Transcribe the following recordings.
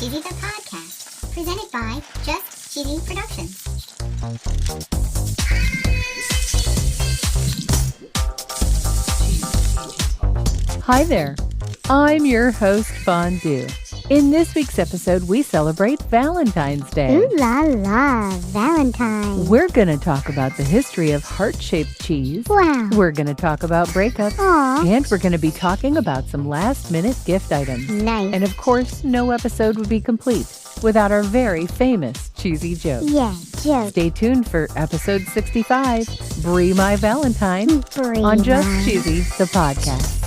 Cheesy the Podcast, presented by Just Cheesy Productions. Hi there, I'm your host, Fondue. In this week's episode, we celebrate Valentine's Day. Ooh la la, Valentine. We're going to talk about the history of heart-shaped cheese. Wow. We're going to talk about breakups. Aw. And we're going to be talking about some last-minute gift items. Nice. And of course, no episode would be complete without our very famous cheesy joke. Yeah, joke. Stay tuned for episode 65, Brie My Valentine, Brie on Just My. Cheesy, the podcast.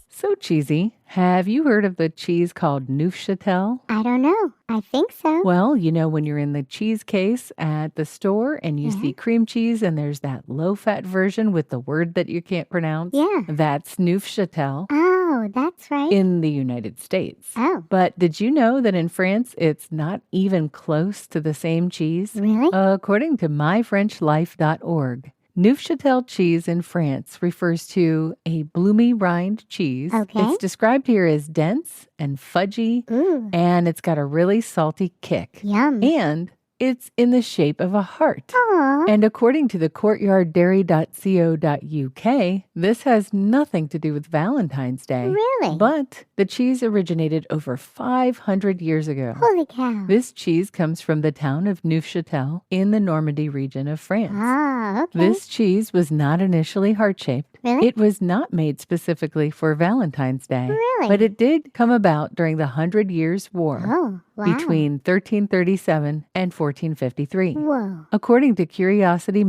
So, Cheesy, have you heard of the cheese called Neufchâtel? I don't know. I think so. Well, you know, when you're in the cheese case at the store and you see cream cheese and there's that low-fat version with the word that you can't pronounce, Yeah. that's Neufchâtel Oh, that's right. in the United States. Oh, But did you know that in France, it's not even close to the same cheese? really? According to myfrenchlife.org, Neufchâtel cheese in France refers to a bloomy rind cheese. Okay. It's described here as dense and fudgy, Ooh, and it's got a really salty kick. yum. And it's in the shape of a heart. Aw. And according to the courtyarddairy.co.uk, this has nothing to do with Valentine's Day. Really? But the cheese originated over 500 years ago. Holy cow. This cheese comes from the town of Neufchâtel in the Normandy region of France. Ah, okay. This cheese was not initially heart-shaped. Really? It was not made specifically for Valentine's Day. Really? But it did come about during the 100 Years' War Oh, wow. between 1337 and 1453. Whoa. According to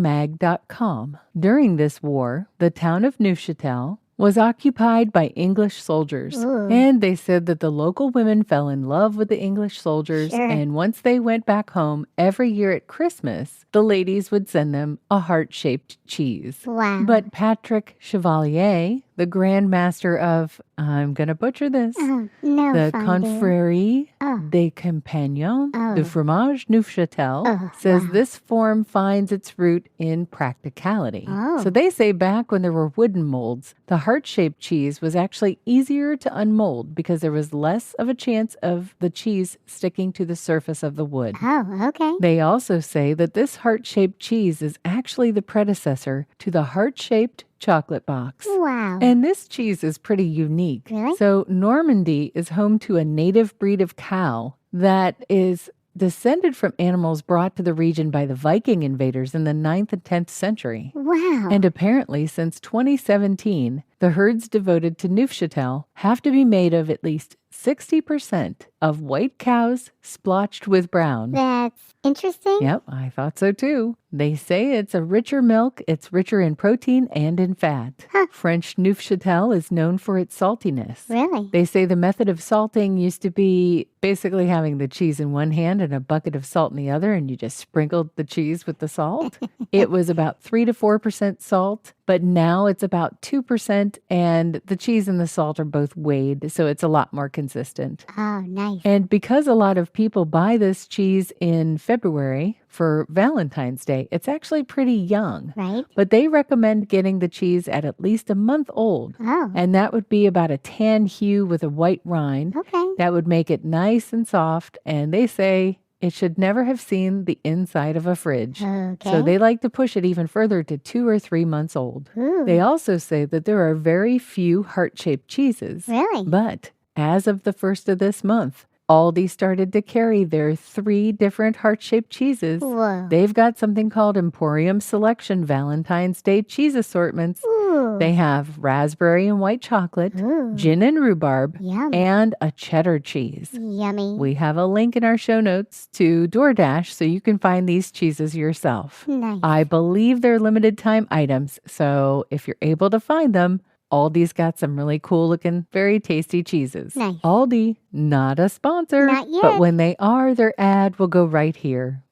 CuriosityMag.com, during this war, the town of Neufchâtel was occupied by English soldiers. Ooh. And they said that the local women fell in love with the English soldiers. Sure. And once they went back home, every year at Christmas, the ladies would send them a heart-shaped cheese. Wow. But Patrick Chevalier, the Grand Master of, I'm going to butcher this, Oh, no the fondue. Confrérie Oh. des Compagnons Oh. de Fromage Neufchâtel Oh, says wow. this form finds its root in practicality. Oh. So they say back when there were wooden molds, the heart-shaped cheese was actually easier to unmold because there was less of a chance of the cheese sticking to the surface of the wood. Oh, okay. They also say that this heart-shaped cheese is actually the predecessor to the heart-shaped chocolate box. Wow. And this cheese is pretty unique. Really? So Normandy is home to a native breed of cow that is descended from animals brought to the region by the Viking invaders in the 9th and 10th century. Wow. And apparently, since 2017, the herds devoted to Neufchâtel have to be made of at least 60% of white cows splotched with brown. That's interesting. Yep, I thought so too. They say it's a richer milk, it's richer in protein and in fat. Huh. French Neufchâtel is known for its saltiness. Really? They say the method of salting used to be basically having the cheese in one hand and a bucket of salt in the other, and you just sprinkled the cheese with the salt. It was about 3 to 4% salt, but now it's about 2%, and the cheese and the salt are both weighed, so it's a lot more consistent. Oh, nice. And because a lot of people buy this cheese in February for Valentine's Day, it's actually pretty young. Right? But they recommend getting the cheese at least a month old. Oh, And that would be about a tan hue with a white rind. okay. That would make it nice and soft. And they say it should never have seen the inside of a fridge. Okay. So they like to push it even further to 2 or 3 months old. Ooh. They also say that there are very few heart-shaped cheeses. Really? But as of the first of this month, Aldi started to carry their 3 different heart-shaped cheeses. Whoa. They've got something called Emporium Selection Valentine's Day cheese assortments. Ooh. They have raspberry and white chocolate, Ooh. gin and rhubarb, Yum. and a cheddar cheese. Yummy. We have a link in our show notes to DoorDash so you can find these cheeses yourself. Nice. I believe they're limited time items, so if you're able to find them, Aldi's got some really cool looking, very tasty cheeses. Nice. Aldi, not a sponsor. Not yet. But when they are, their ad will go right here.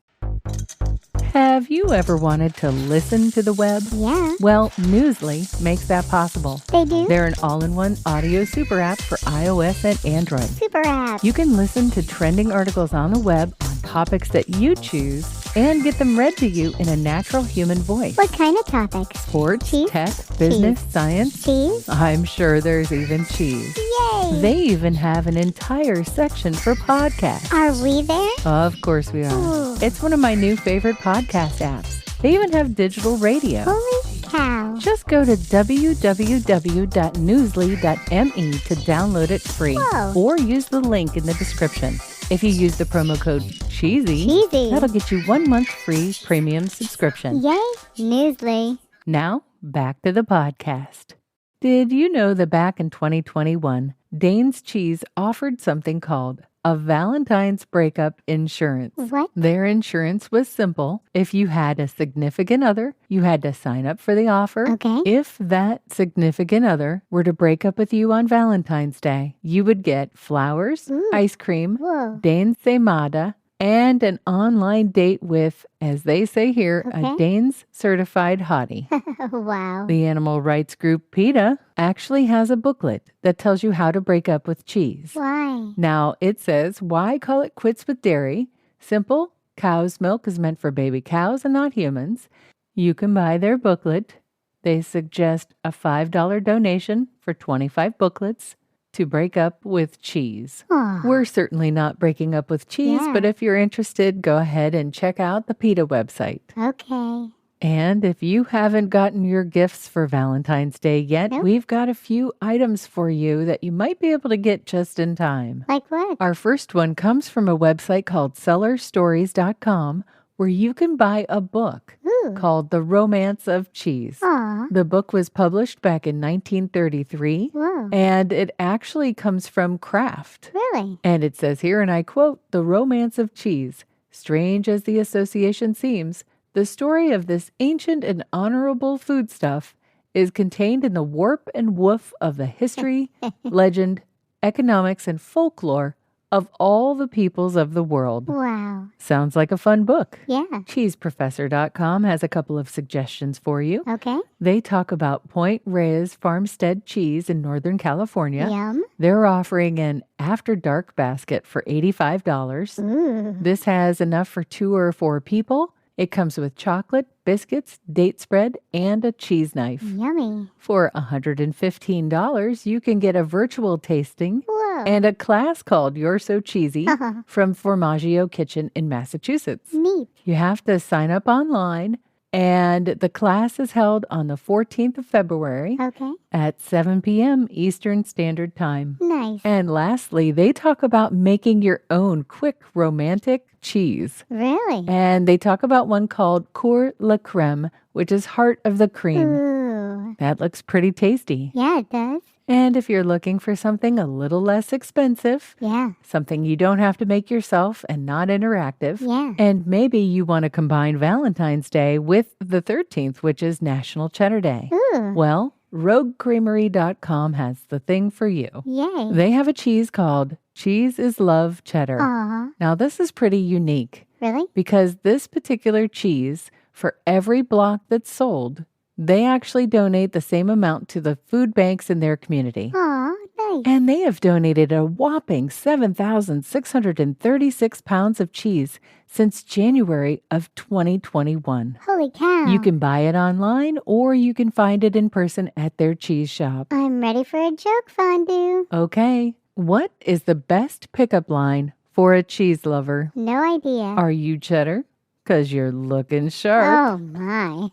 Have you ever wanted to listen to the web? Yeah, Well, Newsly makes that possible. they do. They're an all-in-one audio super app for iOS and Android. Super app. You can listen to trending articles on the web on topics that you choose and get them read to you in a natural human voice. What kind of topics? Sports, Cheese? tech, business, science. Cheese? I'm sure there's even cheese. Yay! They even have an entire section for podcasts. Are we there? Of course we are. Ooh. It's one of my new favorite podcast apps. They even have digital radio. Holy cow. Just go to www.newsly.me to download it free. Whoa. Or use the link in the description. If you use the promo code CHEESY, that'll get you 1 month free premium subscription. Yay, Newsly. Now, back to the podcast. Did you know that back in 2021, Dane's Cheese offered something called a Valentine's breakup insurance? What? Their insurance was simple. If you had a significant other, you had to sign up for the offer. Okay. If that significant other were to break up with you on Valentine's Day, you would get flowers, Ooh. ice cream, Whoa. Dane's Semada, and an online date with, as they say here, a Okay. Dane's certified hottie. Wow. The animal rights group PETA actually has a booklet that tells you how to break up with cheese. Why? Now, it says, why call it quits with dairy? Simple, cow's milk is meant for baby cows and not humans. You can buy their booklet. They suggest a $5 donation for 25 booklets to break up with cheese. Aw. We're certainly not breaking up with cheese, Yeah. but if you're interested, go ahead and check out the PETA website. Okay. And if you haven't gotten your gifts for Valentine's Day yet, Nope. we've got a few items for you that you might be able to get just in time. Like what? Our first one comes from a website called sellerstories.com, where you can buy a book Ooh. called The Romance of Cheese. Aw. The book was published back in 1933, Whoa. and it actually comes from Kraft. Really? And it says here, and I quote, "The romance of cheese. Strange as the association seems, the story of this ancient and honorable foodstuff is contained in the warp and woof of the history, legend, economics, and folklore of all the peoples of the world." Wow. Sounds like a fun book. Yeah. CheeseProfessor.com has a couple of suggestions for you. Okay. They talk about Point Reyes Farmstead Cheese in Northern California. Yum. They're offering an After Dark basket for $85. Ooh. This has enough for 2 or 4 people. It comes with chocolate, biscuits, date spread, and a cheese knife. Yummy. For $115, you can get a virtual tasting Whoa. and a class called You're So Cheesy from Formaggio Kitchen in Massachusetts. Neat. You have to sign up online, and the class is held on the 14th of February Okay. at 7 p.m. Eastern Standard Time. Nice. And lastly, they talk about making your own quick romantic cheese. Really? And they talk about one called Coeur la Creme, which is heart of the cream. Ooh. That looks pretty tasty. Yeah, it does. And if you're looking for something a little less expensive, Yeah. something you don't have to make yourself and not interactive, Yeah. and maybe you want to combine Valentine's Day with the 13th, which is National Cheddar Day. Ooh. Well, RogueCreamery.com has the thing for you. Yay. They have a cheese called Cheese is Love Cheddar. Aw. Now, this is pretty unique Really? because this particular cheese, for every block that's sold, they actually donate the same amount to the food banks in their community. Aw, nice. And they have donated a whopping 7,636 pounds of cheese since January of 2021. Holy cow. You can buy it online or you can find it in person at their cheese shop. I'm ready for a joke, Fondue. Okay, what is the best pickup line for a cheese lover? No idea. Are you cheddar? 'Cause you're looking sharp. Oh, my.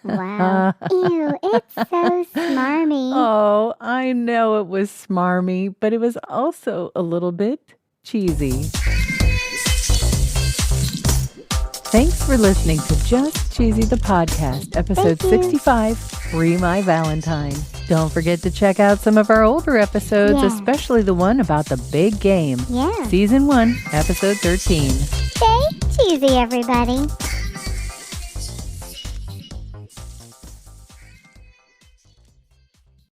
Wow. Ew, it's so smarmy. Oh, I know it was smarmy, but it was also a little bit cheesy. Thanks for listening to Just Cheesy the Podcast, episode Thank you. 65, Brie My Valentine. Don't forget to check out some of our older episodes, Yeah. especially the one about the big game. Yeah. Season 1, episode 13. Stay cheesy, everybody.